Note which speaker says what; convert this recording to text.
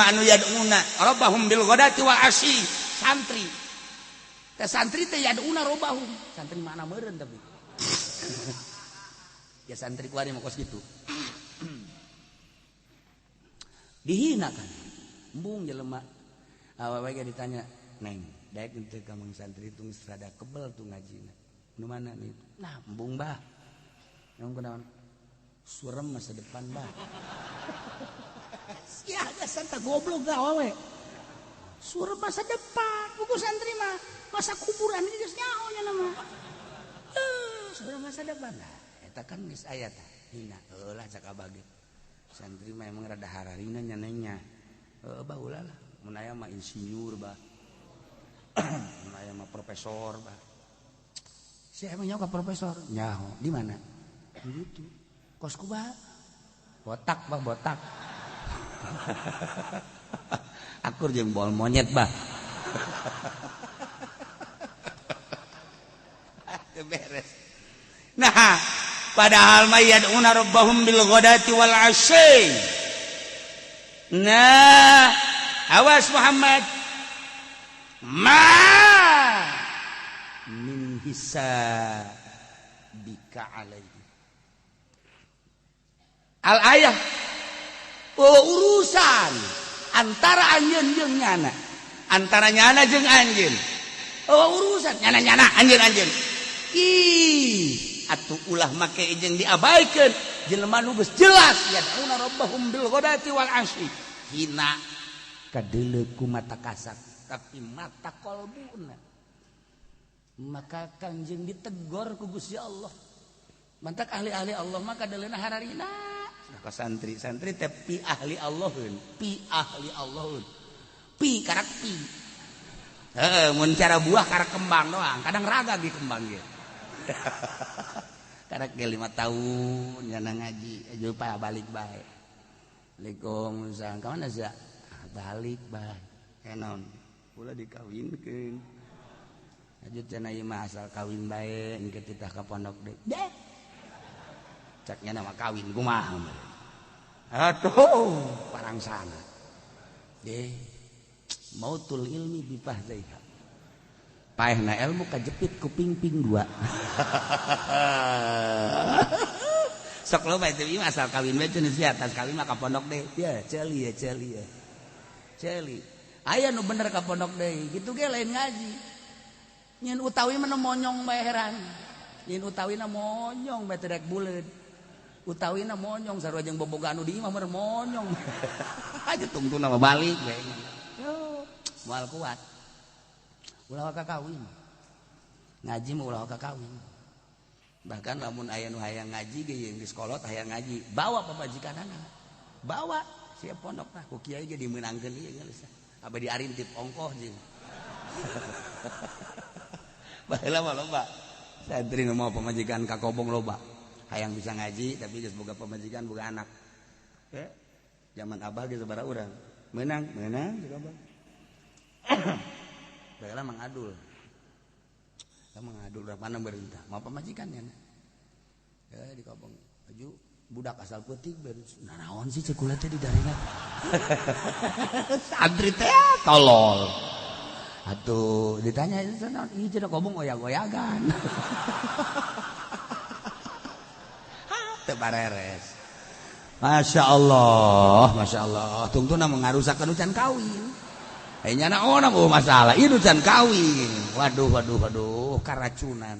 Speaker 1: jelema anu yad'una rabbahum bil ghadati wal asyi santri teh santri teh yad'una rabbahum santri mana meureun tapi ya santri kuari mah kos kitu dihina kan embung jelema awewe ge ditanya neng daek teu ka mang santri itu geus rada kebel tuh ngajina nu mana nih nah embung bah yang kunaon surem masa depan bah ya ada santa goblok gak wawe surem masa depan buku santri mah masa kuburan ini geus nyahonya nama surem masa depan nah eta kan geus aya tah hina heulah cak abage santri mah emang rada hararina nyanengnya bah ulah lah mun aya mah insinyur bah mun aya mah profesor bah sia emang nyaho ka profesor nyaho di mana gitu kosku bah botak bah botak akur jeung bol monyet bah beres nah padahal mayaduna rabbahum bil ghadati wal asyi nah awas Muhammad min hisabika alaihi al ayah urusan antara anjeun jeung nyana antara nyana jeung anjeun urusan nyana anjeun ih atuh ulah make jeung diabaikeun jelema nu geus jelas yad'una rabbahum bil ghadati wal asyi hina kadeuleu ku mata kasat tapi mata qalbuna maka kanjeng ditegor ku Gusti Allah mantak ahli-ahli Allah maka kadeleuna hararina ka santri teh pi ahli Allahun pi karak pi mun cara buah karak kembang doang kadang raga di kembang ge karak ge 5 tahun nyana ngaji aja pa balik bae Waalaikumsalam ka mana za balik bae naon ulah dikawinkeun aja cenah ieu mah asal kawin bae engke titah ka pondok deui caknya nama kawin kumaha atuh parang sana deh mautul ilmi bifahzaiha paehna ilmu kajepit ku ping-ping 2 sok lo bae teh asal kawin bae cenah sia tas kawin mah ka pondok deui ya celi aya nu bener ka pondok deui kitu ge lain ngaji nyen utawi mah monyong bae heran nyen utawi na monyong bae teu rek buleud utawina monyong sarua jeung boboga anu di imah mah monyong aja tungtuna mah balik we yo moal kuat ulah ka kawin ngaji mah ulah ka kawin bahkan lamun aya nu hayang ngaji ge yang di sekolot hayang ngaji bawa pamajikanana bawa siap pondok tah ku kiai ge dimeunangkeun ieu geus abdi arintip ongkoh jeung baheula mah loba santri nu mau pamajikan ka kobong loba hayang bisa ngaji tapi geus boga pamajikan boga anak zaman abah ge sabaraha urang meunang jeung abah baheula mangadul mana berintah mau pamajikan nya di kobong aju budak asal peuting baru naon sih cek kula teh di daringan santri teh tolol atuh ditanya itu naon ieu cenah kobong oyak-oyagan bareres Masya Allah tungtuna mengarusakan ucan kawin nyana orang masalah itu ucan kawin waduh karacunan